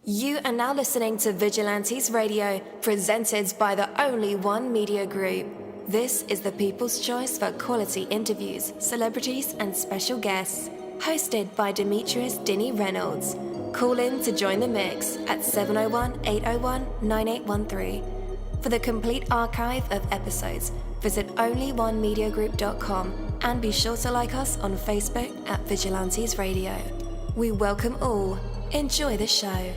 You are now listening to Vigilantes Radio, presented by the Only One Media Group. This is the people's choice for quality interviews, celebrities, and special guests. Hosted by Demetrius Dinny Reynolds. Call in to join the mix at 701-801-9813. For the complete archive of episodes, visit onlyonemediagroup.com and be sure to like us on Facebook at Vigilantes Radio. We welcome all. Enjoy the show.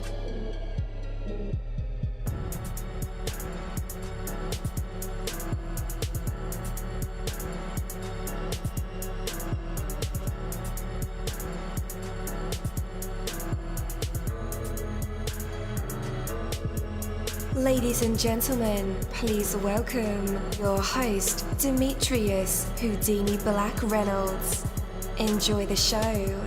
Ladies and gentlemen, please welcome your host, Demetrius Houdini Black Reynolds. Enjoy the show.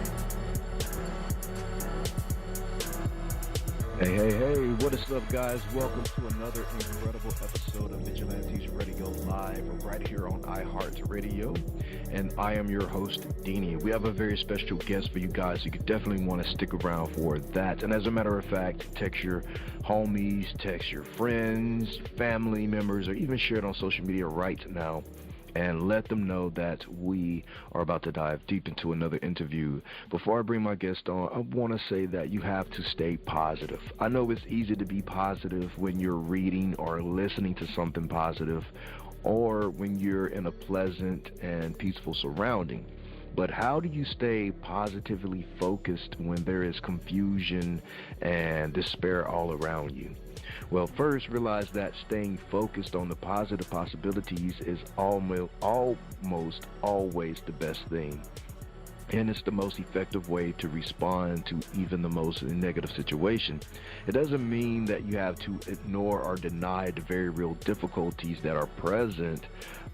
Hey, what is up, guys? Welcome to another incredible episode of Vigilantes Radio Live right here on iHeartRadio, and I am your host, Dini. We have a very special guest for you guys. You could definitely want to stick around for that, and as a matter of fact, text your homies, text your friends, family members, or even share it on social media right now and let them know that we are about to dive deep into another interview. Before I bring my guest on, I want to say that you have to stay positive. I know it's easy to be positive when you're reading or listening to something positive, or when you're in a pleasant and peaceful surrounding. But how do you stay positively focused when there is confusion and despair all around you? Well, first, realize that staying focused on the positive possibilities is almost always the best thing. And it's the most effective way to respond to even the most negative situation. It doesn't mean that you have to ignore or deny the very real difficulties that are present,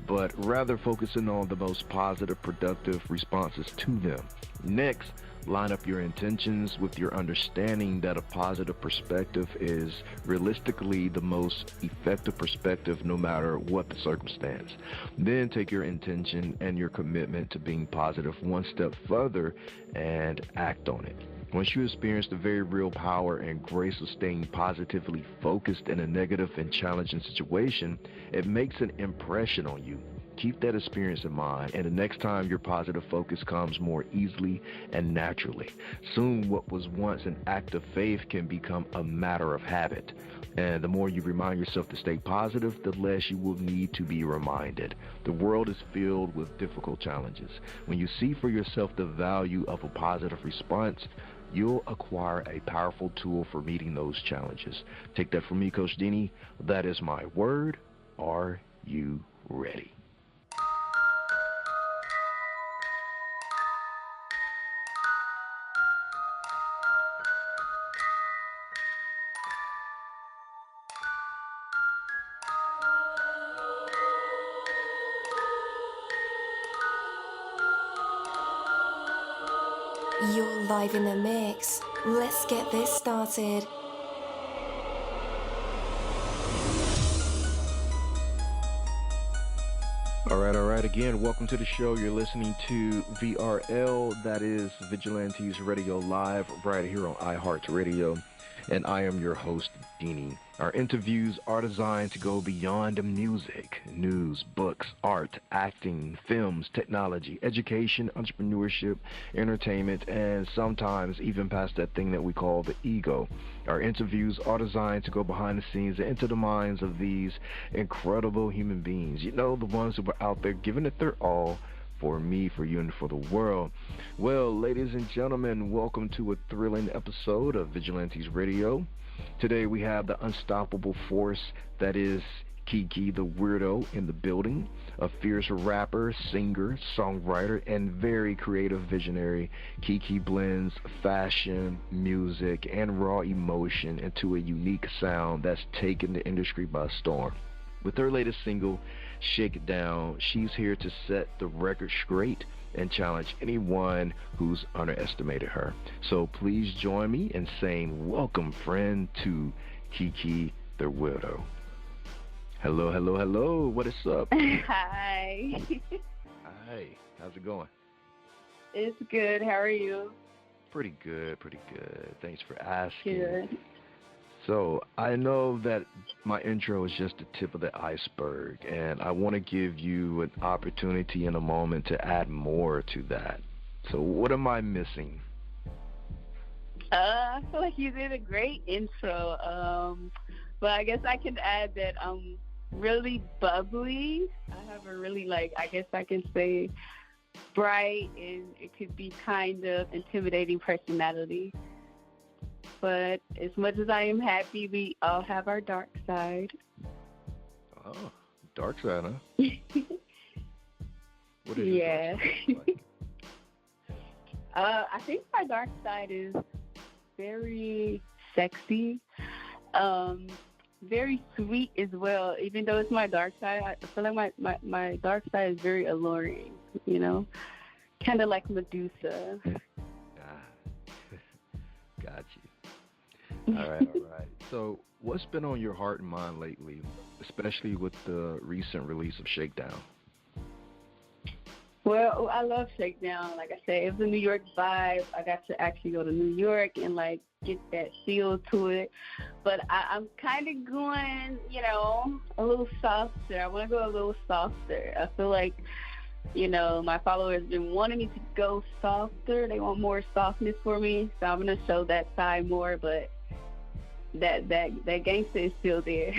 but rather focusing on the most positive, productive responses to them. Next, line up your intentions with your understanding that a positive perspective is realistically the most effective perspective no matter what the circumstance. Then take your intention and your commitment to being positive one step further and act on it. Once you experience the very real power and grace of staying positively focused in a negative and challenging situation, it makes an impression on you. Keep that experience in mind, and the next time your positive focus comes more easily and naturally. Soon, what was once an act of faith can become a matter of habit. And the more you remind yourself to stay positive, the less you will need to be reminded. The world is filled with difficult challenges. When you see for yourself the value of a positive response, you'll acquire a powerful tool for meeting those challenges. Take that from me, Coach Dini. That is my word. Are you ready? You're live in the mix. Let's get this started. All right. Again, welcome to the show. You're listening to VRL, that is Vigilantes Radio Live, right here on iHeartRadio, and I am your host, Dini. Our interviews are designed to go beyond music, news, books, art, acting, films, technology, education, entrepreneurship, entertainment, and sometimes even past that thing that we call the ego. Our interviews are designed to go behind the scenes and into the minds of these incredible human beings. You know, the ones who are out there giving it their all for me, for you, and for the world. Well, ladies and gentlemen, welcome to a thrilling episode of Vigilantes Radio. Today we have the unstoppable force that is KiKey Da Weirdo in the building, a fierce rapper, singer, songwriter, and very creative visionary. KiKey blends fashion, music, and raw emotion into a unique sound that's taken the industry by storm. With her latest single, Shake It Down, she's here to set the record straight and challenge anyone who's underestimated her. So please join me in saying welcome, friend, to KiKey Da Weirdo. Hello. What is up? Hi. Hi. How's it going? It's good. How are you? Pretty good. Thanks for asking. Good. So I know that my intro is just the tip of the iceberg, and I want to give you an opportunity in a moment to add more to that. So what am I missing? I feel like you did a great intro. But I guess I can add that I'm really bubbly. I have a really, I guess I can say bright, and it could be kind of intimidating personality. But as much as I am happy, we all have our dark side. Oh, dark side, huh? What is Yeah. your dark side like? I think my dark side is very sexy, very sweet as well. Even though it's my dark side, I feel like my dark side is very alluring, kind of like Medusa. Got you. All right. So, what's been on your heart and mind lately, especially with the recent release of Shakedown? Well, I love Shakedown. Like I said, it was a New York vibe. I got to actually go to New York and get that feel to it. But I'm kind of going, a little softer. I want to go a little softer. I feel like, my followers have been wanting me to go softer. They want more softness for me, so I'm gonna show that side more. But that gangster is still there.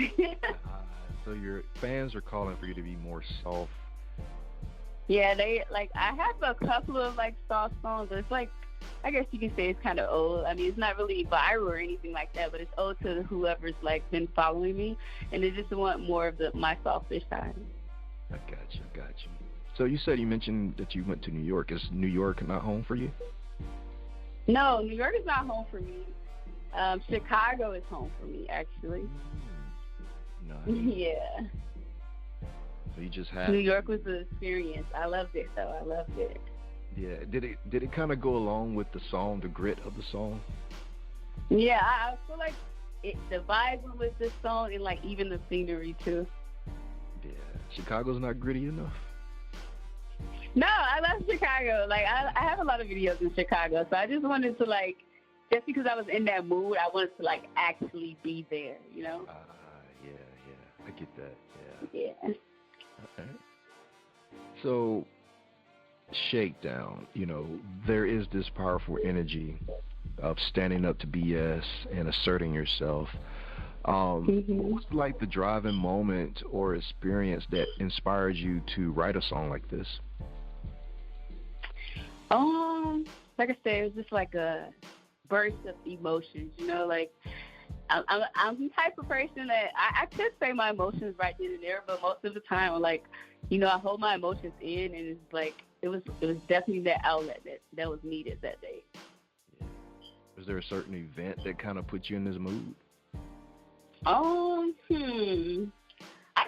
So your fans are calling for you to be more soft. Yeah, they I have a couple of soft songs, but it's I guess you can say it's kind of old. I mean, it's not really viral or anything like that, but it's old to whoever's been following me, and they just want more of my softer side. I got you. So you mentioned that you went to New York. Is New York not home for you? No, New York is not home for me. Chicago is home for me, actually. Nice. Yeah. So you just had New York was an experience. I loved it, though. I loved it. Yeah. Did it kind of go along with the song, the grit of the song? Yeah, I feel like the vibe went with this song, and even the scenery too. Yeah. Chicago's not gritty enough. No, I love Chicago. I have a lot of videos in Chicago, so I just wanted to just because I was in that mood, I wanted to actually be there, Yeah. I get that. Yeah. Okay. So, Shakedown, there is this powerful energy of standing up to BS and asserting yourself. What was the driving moment or experience that inspired you to write a song like this? Like I said, it was just a burst of emotions, I'm the type of person that I could say my emotions right then and there, but most of the time, I hold my emotions in, and it's it was definitely that outlet that was needed that day. Yeah. Was there a certain event that kind of put you in this mood? I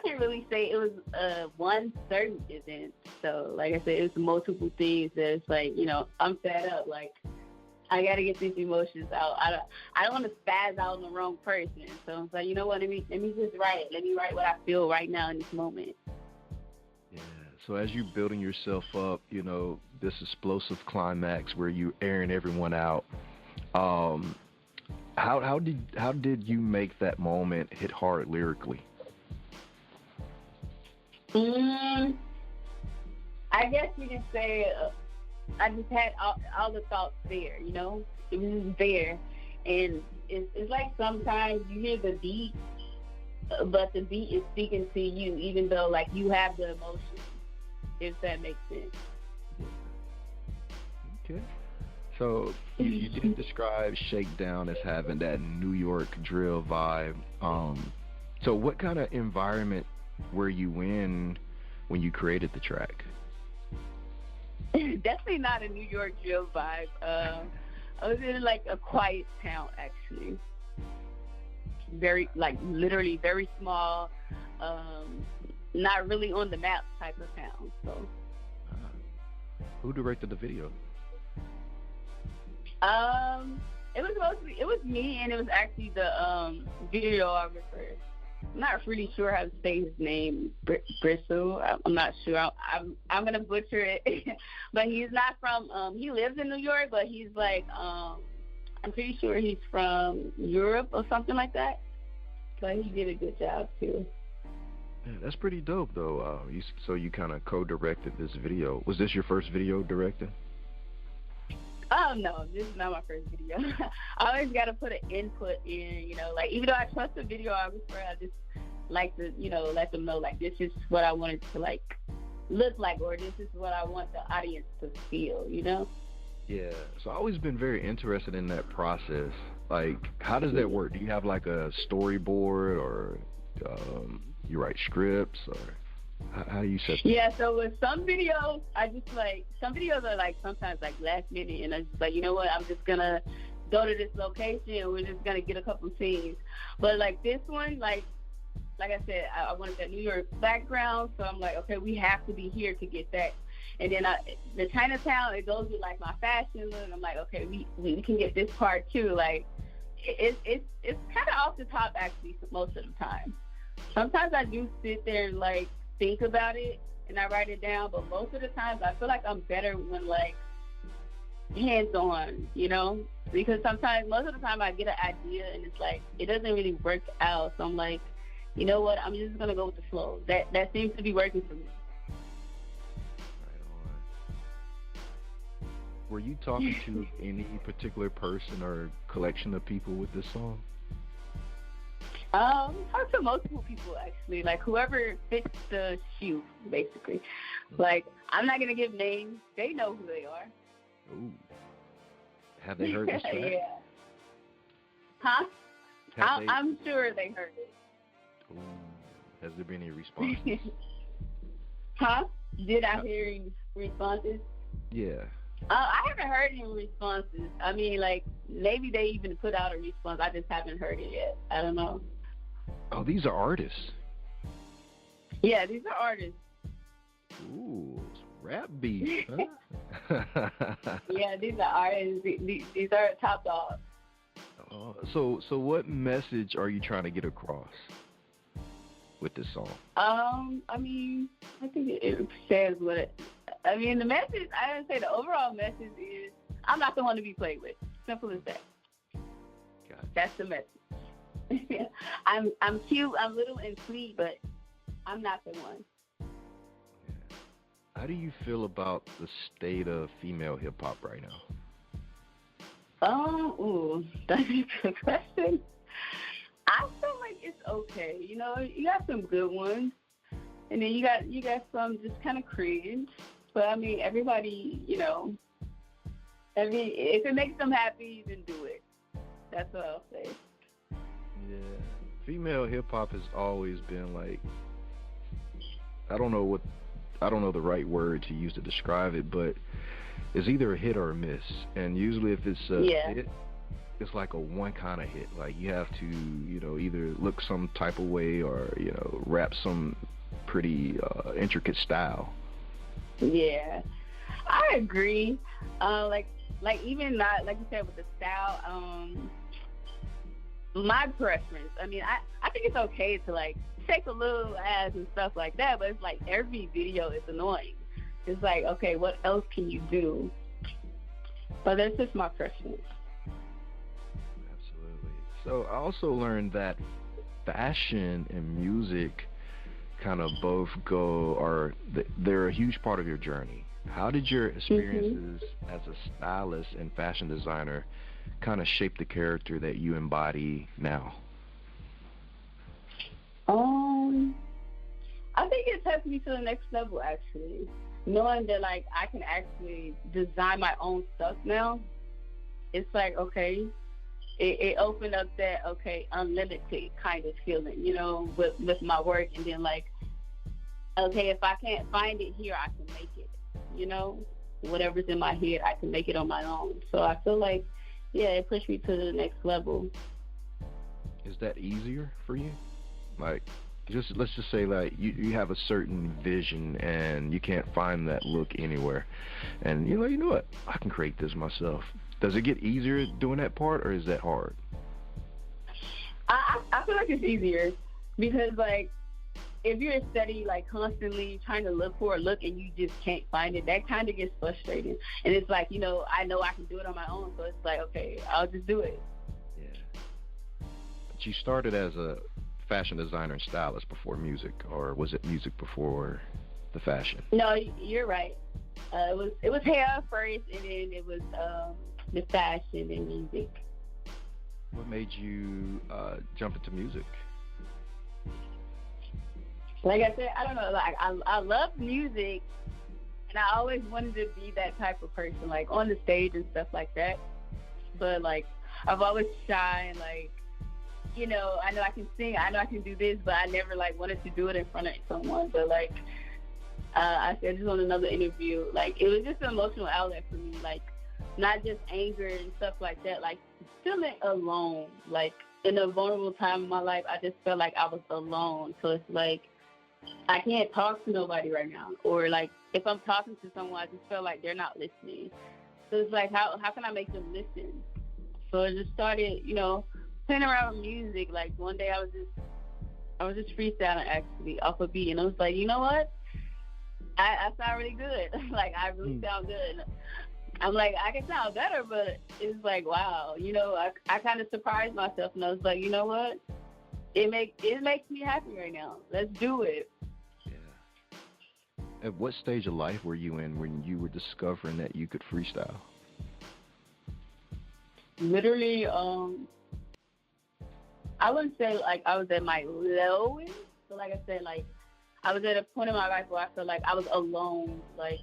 can't really say it was one certain event. So, like I said, it was multiple things that it's I'm fed up. I got to get these emotions out. I don't want to spaz out on the wrong person. So it's you know what? Let me just write. Let me write what I feel right now in this moment. Yeah. So as you're building yourself up, this explosive climax where you airing everyone out, how did you make that moment hit hard lyrically? I guess you can say I just had all the thoughts there, It was just there. And it's sometimes you hear the beat, but the beat is speaking to you, even though, you have the emotion, if that makes sense. Okay. So you did describe Shakedown as having that New York drill vibe. So what kind of environment were you in when you created the track? Definitely not a New York drill vibe. I was in a quiet town, actually. Very literally very small, not really on the map type of town. So. Who directed the video? It was me, and it was actually the videographer. I'm not really sure how to say his name, Bristle. I'm not sure. I'm gonna butcher it, but he's not from. He lives in New York, but he's I I'm pretty sure he's from Europe or something like that. But he did a good job too. Yeah, that's pretty dope, though. So you kind of co-directed this video. Was this your first video directing? Oh no, this is not my first video. I always got to put an input in, like even though I trust the videographer, I just like to, let them know like this is what I want it to like look like, or this is what I want the audience to feel, Yeah. So I've always been very interested in that process. Like, how does that work? Do you have like a storyboard, or you write scripts, or how do you set that? Yeah, so with some videos, some videos are like sometimes like last minute, and I'm just like, you know what, I'm just gonna go to this location and we're just gonna get a couple scenes. But like this one, like I said, I wanted that New York background, so I'm like, okay, we have to be here to get that. And then the Chinatown, it goes with like my fashion look. I'm like, okay, we can get this part too. Like it's kind of off the top actually most of the time. Sometimes I do sit there and like think about it and I write it down, but most of the times I feel like I'm better when like hands on, because sometimes most of the time I get an idea and it's like it doesn't really work out. So I'm like, you know what, I'm just gonna go with the flow. That seems to be working for me. Were you talking to any particular person or collection of people with this song? Talk to multiple people actually, like whoever fits the shoe, basically. Like I'm not gonna give names; they know who they are. Ooh, have they heard this track? Yeah. Huh? I'm sure they heard it. Ooh, has there been any responses? Huh? Did I hear any responses? Yeah. I haven't heard any responses. I mean, like, maybe they even put out a response. I just haven't heard it yet. I don't know. Oh, these are artists. Yeah, these are artists. Ooh, rap beats, huh? Yeah, these are artists. These are top dogs. So what message are you trying to get across with this song? I mean, I think it says what it... I mean, the message, I would say the overall message is, I'm not the one to be played with. Simple as that. Gotcha. That's the message. I'm cute, I'm little and sweet, but I'm not the one. Yeah. How do you feel about the state of female hip-hop right now? Ooh, that's a good question. I feel like it's okay. You got some good ones, and then you got some just kind of cringe. But I mean, everybody, if it makes them happy, then do it. That's what I'll say. Yeah, female hip hop has always been like, I don't know the right word to use to describe it, but it's either a hit or a miss. And usually, if it's a hit, it's like a one kind of hit. Like you have to, either look some type of way or rap some pretty intricate style. Yeah, I agree. Like even not like you said with the style. My preference. I mean, I think it's okay to like take a little ass and stuff like that, but it's like every video is annoying. It's like, okay, what else can you do? But that's just my preference. Absolutely. So I also learned that fashion and music kind of both they're a huge part of your journey. How did your experiences as a stylist and fashion designer kind of shape the character that you embody now? I think it took me to the next level, actually. Knowing that, like, I can actually design my own stuff now, it's like, okay, it opened up that, okay, unlimited kind of feeling, with my work. And then, like, okay, if I can't find it here, I can make it, whatever's in my head, I can make it on my own. So I feel like, yeah, it pushed me to the next level. Is that easier for you? Like, let's just say like you have a certain vision and you can't find that look anywhere, and you know what, I can create this myself. Does it get easier doing that part, or is that hard? I feel like it's easier because, like, if you're steady, like constantly trying to look for a look and you just can't find it, that kind of gets frustrating. And it's like, I know I can do it on my own, so it's like, okay, I'll just do it. Yeah. But you started as a fashion designer and stylist before music, or was it music before the fashion? No, you're right. It was hair first, and then it was the fashion and music. What made you jump into music? Like I said, I don't know. Like I love music, and I always wanted to be that type of person, like on the stage and stuff like that. But like I've always shy and like, I know I can sing, I know I can do this, but I never like wanted to do it in front of someone. But like I said just on another interview, like it was just an emotional outlet for me, like not just anger and stuff like that, like feeling alone. Like in a vulnerable time in my life, I just felt like I was alone. So it's like I can't talk to nobody right now, or like if I'm talking to someone, I just feel like they're not listening. So it's like how can I make them listen? So I just started, playing around with music. Like one day I was just freestyling actually off a beat, and I was like, you know what? I sound really good. Like I really sound good. I'm like, I can sound better, but it's like, wow, I kind of surprised myself, and I was like, you know what? It makes me happy right now. Let's do it. Yeah. At what stage of life were you in when you were discovering that you could freestyle? Literally, I wouldn't say like I was at my lowest. So like I said, like I was at a point in my life where I felt like I was alone, like,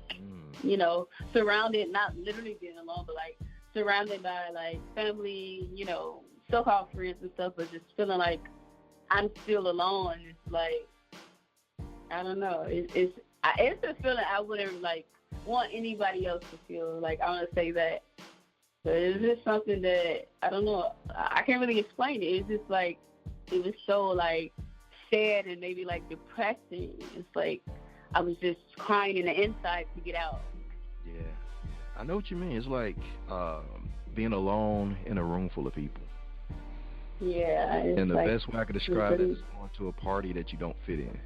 surrounded, not literally being alone, but like surrounded by like family, so-called friends and stuff, but just feeling like I'm still alone. It's like, I don't know. It's a feeling I wouldn't like want anybody else to feel. Like I want to say that, but it's just something that I don't know. I can't really explain it. It's just like it was so like sad and maybe like depressing. It's like I was just crying in the inside to get out. Yeah, I know what you mean. It's like being alone in a room full of people. Yeah. And the best way I could describe it is going to a party that you don't fit in.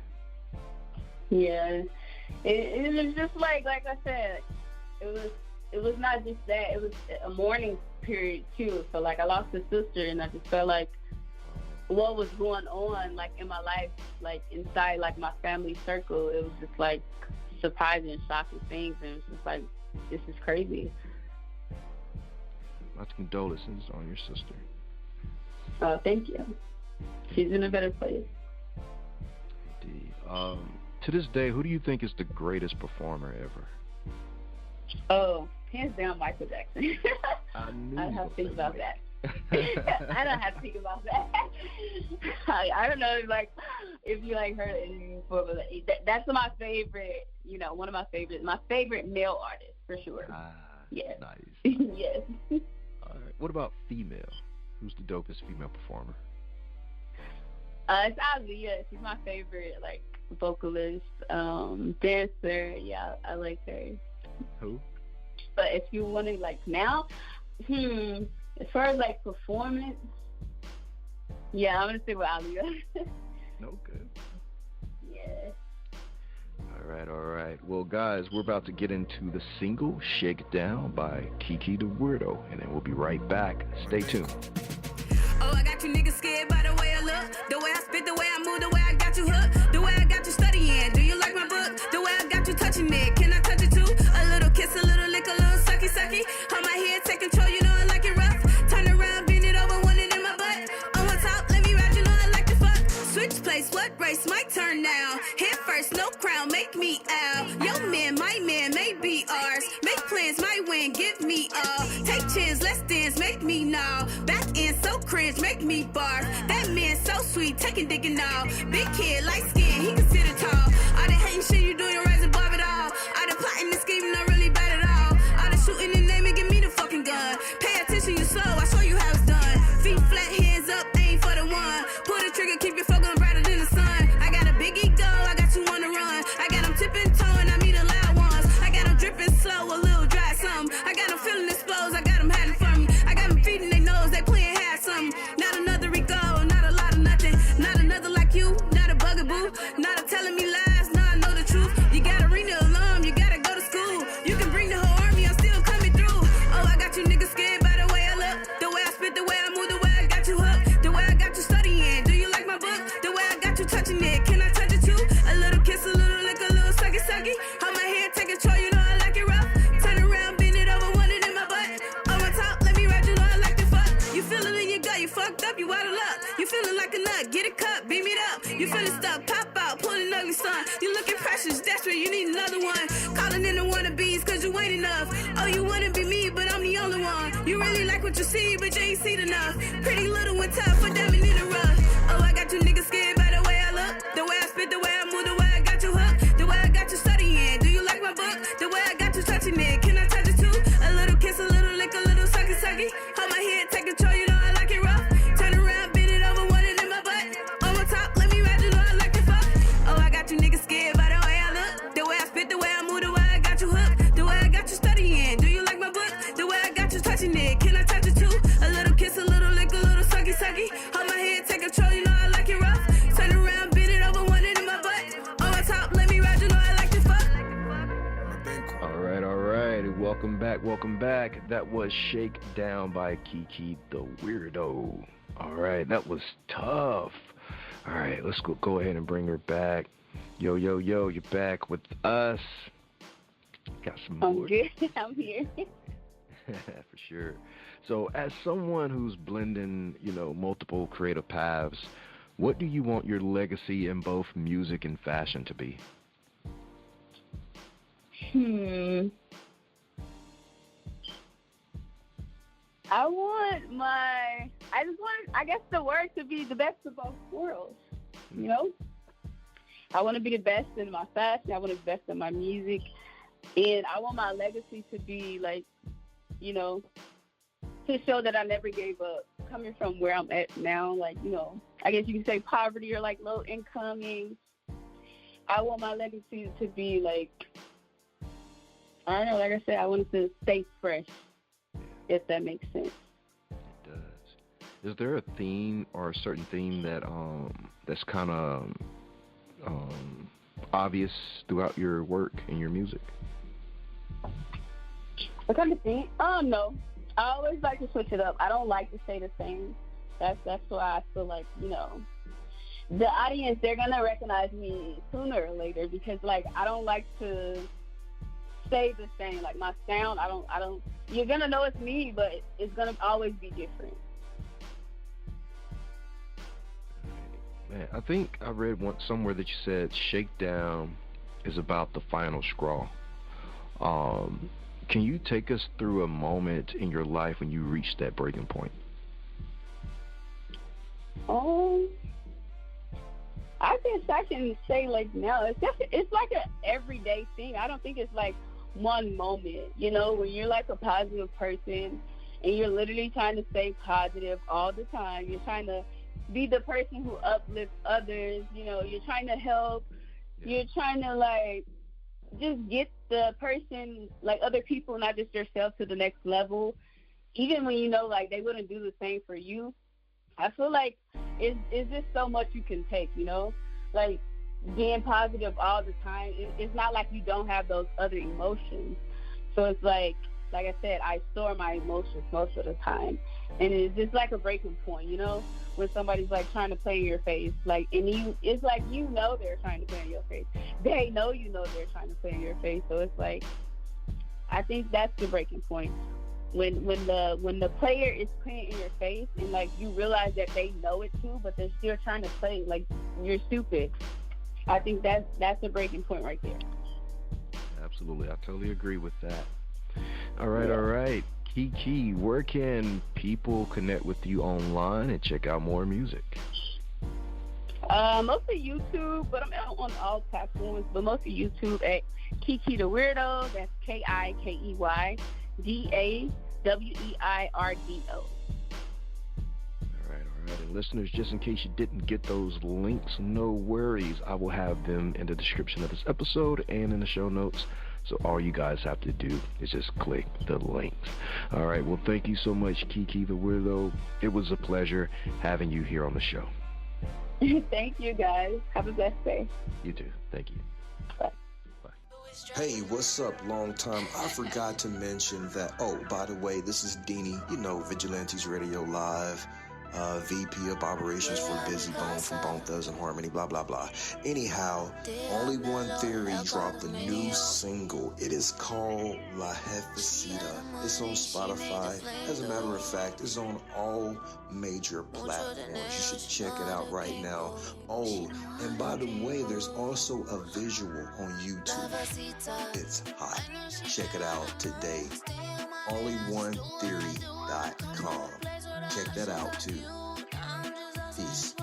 Yeah. It was just like I said, it was not just that. It was a mourning period too. So like I lost a sister, and I just felt like what was going on like in my life, like inside like my family circle, it was just like surprising and shocking things, and it's just like, this is crazy. My condolences on your sister. Oh, thank you. She's in a better place. Indeed. To this day, who do you think is the greatest performer ever? Oh, hands down, Michael Jackson. I don't have to think about that. I don't have to think about that. I don't know, like, if you like heard it before, but that's my favorite. One of my favorites. My favorite male artist for sure. Yes. Nice. Yes. All right. What about female? Who's the dopest female performer? It's Aaliyah. She's my favorite, like, vocalist, dancer. Yeah, I like her. Who? But if you want to, like, now, as far as, like, performance, yeah, I'm going to stick with Aaliyah. Okay. Yeah. All right. Well, guys, we're about to get into the single Shake It Down by KiKey Da Weirdo, and then we'll be right back. Stay tuned. Oh, I got you niggas scared by the way I look, the way I spit, the way I move, the way I got you hooked, the way I got you studying. Do you like my book? The way I got you touching it. Can I touch it too? A little kiss, a little lick, a little sucky sucky. On my head, take control, you know I like it rough. Turn around, bend it over, want it in my butt. On my top, let me ride, you know I like to fuck. Switch place, what race? My turn now. Head first, no crown, make me out. Your man, my man, may be ours. Make plans, my win, give me all. Take chance, let's dance, make me now. Back in so cringe, make me barf. That man so sweet, taking digging all. Big kid, light skin, he considered tall. All the hating shit you doing, rising above it all. All the plotting and scheming, not really bad at all. All the shooting and aiming, give me the fucking gun. Pay attention, you slow, I show you how it's done. Feet flat, hands up, aim for the one. Pull the trigger, keep your focus brighter than the sun. I got a big ego, I got you on the run. I got them tipping toe and I meet the loud ones. I got them dripping slow, a little dry some. I got them feeling exposed, I got them hiding from me. I got them feeding their nose, they playing half something. Not another Rico, not a lot of nothing. Not another like you, not a bugaboo, not a bottle up. You feeling like a nut, get a cup, beam it up. You feeling stuck, pop out, pull an ugly son. You looking precious, desperate, you need another one. Calling in the wannabes, cause you ain't enough. Oh, you wanna be me, but I'm the only one. You really like what you see, but you ain't seen enough. Pretty little and tough, but damn it in the rough. Oh, I got you niggas scared by the way I look, the way I spit, the way I move, the way I got you hooked, the way I got you studying. Do you like my book? The way I got you touching it. Can I touch it too? A little kiss, a little lick, a little sucky sucky. Hold my head, take control, you know I like it rough. Turn around, bend it over, want it in my butt. On my top, let me ride, you know I like to fuck. Oh, I got you niggas scared by the way I look, the way I spit, the way I move, the way I got you hooked, the way I got you studying. Do you like my book? The way I got you touching it. Can I touch it too? A little kiss, a little lick, a little sucky sucky. Hold my head, take control, you know I like it rough. Turn around, bend it over, want it in my butt. On my top, let me ride, you know I like to fuck. All right. Welcome back. That was Shake Down by KiKey Da Weirdo. All right, that was tough. All right, let's go ahead and bring her back. Yo, you're back with us. Got some more. I'm good. I'm here. For sure. So as someone who's blending, multiple creative paths, what do you want your legacy in both music and fashion to be? I guess the word to be the best of both worlds, I want to be the best in my fashion, I want to be the best in my music, and I want my legacy to be, to show that I never gave up, coming from where I'm at now, I guess you can say poverty or, low income. I want my legacy to be, I don't know, like I said, I want it to stay fresh, if that makes sense. It does. Is there a theme or a certain theme that that's kind of obvious throughout your work and your music? What kind of theme? No. I always like to switch it up. I don't like to stay the same. That's why I feel like, the audience, they're going to recognize me sooner or later because, I don't like to stay the same. My sound, I don't, you're going to know it's me, but it's going to always be different. Man, I think I read somewhere that you said Shakedown is about the final straw. Can you take us through a moment in your life when you reached that breaking point? I guess I can say now, it's like an everyday thing. I don't think it's one moment, when you're a positive person and you're literally trying to stay positive all the time. You're trying to be the person who uplifts others, you're trying to help. You're trying to just get the person, other people, not just yourself, to the next level. Even when they wouldn't do the same for you. I feel like it's just so much you can take, being positive all the time. It's not like you don't have those other emotions. So it's like I said, I store my emotions most of the time. And it's just like a breaking point, when somebody's trying to play in your face, and it's they're trying to play in your face. They know they're trying to play in your face. So it's I think that's the breaking point. When the player is playing in your face and you realize that they know it too, but they're still trying to play you're stupid. I think that's a breaking point right there. Absolutely, I totally agree with that. All right. KiKey, where can people connect with you online and check out more music? Mostly YouTube, but I'm out on all platforms, but mostly YouTube at KiKey Da Weirdo. That's KiKeyDaWeirdo. All right. And listeners, just in case you didn't get those links, no worries. I will have them in the description of this episode and in the show notes. So all you guys have to do is just click the links. All right. Well, thank you so much, KiKey Da Weirdo. It was a pleasure having you here on the show. Thank you, guys. Have a blessed day. You too. Thank you. Bye. Hey, what's up, long time? I forgot to mention that, by the way, this is Deanie, Vigilantes Radio Live. VP of Operations for Busy Bone from Bone Thugs and Harmony, blah, blah, blah. Anyhow, Only One Theory dropped a new single. It is called La Jefecita. It's on Spotify. As a matter of fact, it's on all major platforms. You should check it out right now. Oh, and by the way, there's also a visual on YouTube. It's hot. Check it out today. onlyonetheory.com. Check that out too. Peace.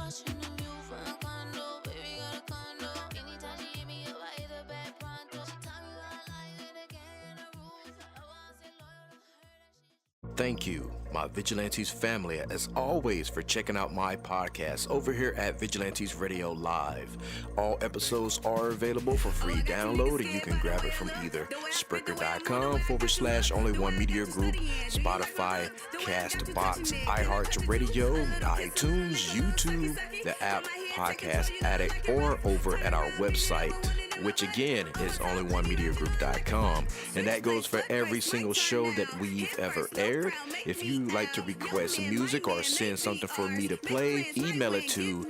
Thank you, my Vigilantes family, as always, for checking out my podcast over here at Vigilantes Radio Live. All episodes are available for free download, and you can grab it from either Spreaker.com/Only One Media Group, Spotify, Castbox, iHeartRadio, iTunes, YouTube, the app Podcast Addict, or over at our website, which again is onlyonemediagroup.com, and that goes for every single show that we've ever aired. If you like to request some music or send something for me to play, email it to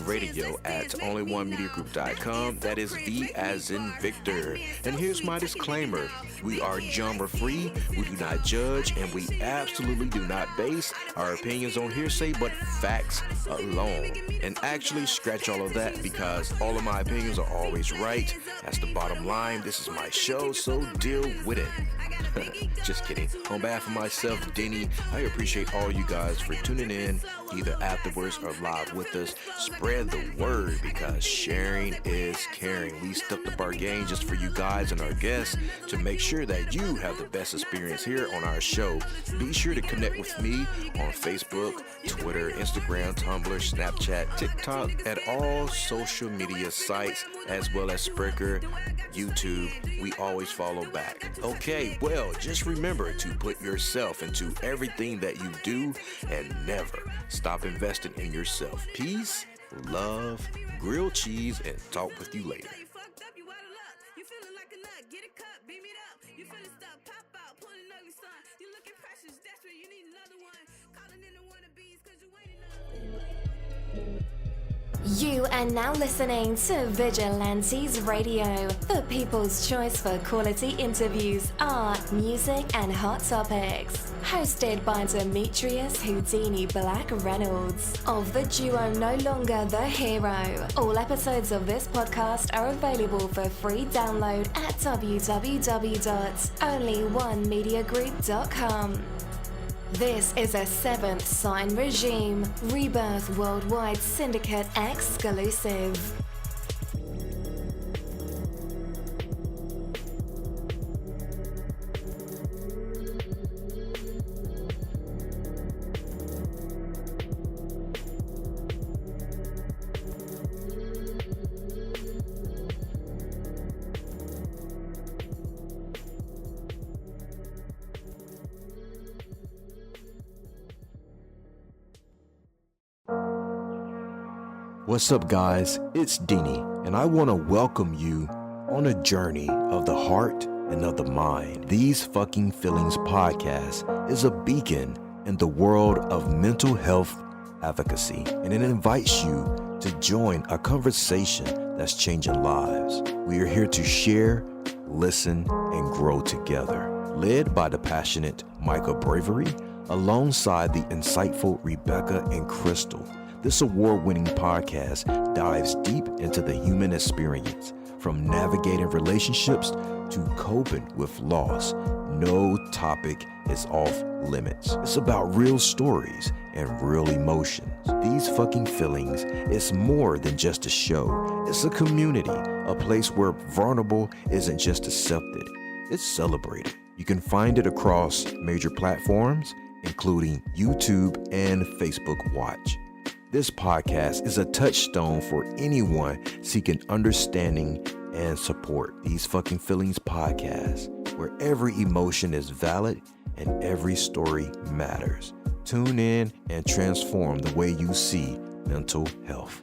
vradio@onlyonemediagroup.com. That is V as in Victor. And here's my disclaimer: we are genre free, we do not judge, and we absolutely do not base our opinions on hearsay but facts alone. And actually scratch all of that, because all of my opinions are always right. That's the bottom line. This is my show, so deal with it. Just kidding. On behalf of myself, Denny, I appreciate all you guys for tuning in, either afterwards or live with us. Spread the word, because sharing is caring. We stepped up our game just for you guys and our guests to make sure that you have the best experience here on our show. Be sure to connect with me on Facebook, Twitter, Instagram, Tumblr, Snapchat, TikTok, and all social media sites, as well as Spreaker, YouTube. We always follow back. Okay, well, just remember to put yourself into everything that you do and never stop investing in yourself. Peace, love, grilled cheese, and talk with you later. You are now listening to Vigilantes Radio, the people's choice for quality interviews, art, music, and hot topics. Hosted by Demetrius Houdini Black Reynolds of the duo No Longer the Hero. All episodes of this podcast are available for free download at www.onlyonemediagroup.com. This is a Seventh Sign Regime Rebirth Worldwide Syndicate exclusive. What's up, guys? It's Dini, and I want to welcome you on a journey of the heart and of the mind. These Fucking Feelings podcast is a beacon in the world of mental health advocacy, and it invites you to join a conversation that's changing lives. We are here to share, listen, and grow together. Led by the passionate Michael Bravery, alongside the insightful Rebecca and Crystal. This award-winning podcast dives deep into the human experience, from navigating relationships to coping with loss. No topic is off limits. It's about real stories and real emotions. These Fucking Feelings is more than just a show. It's a community, a place where vulnerable isn't just accepted, it's celebrated. You can find it across major platforms, including YouTube and Facebook Watch. This podcast is a touchstone for anyone seeking understanding and support. These Fucking Feelings podcast, where every emotion is valid and every story matters. Tune in and transform the way you see mental health.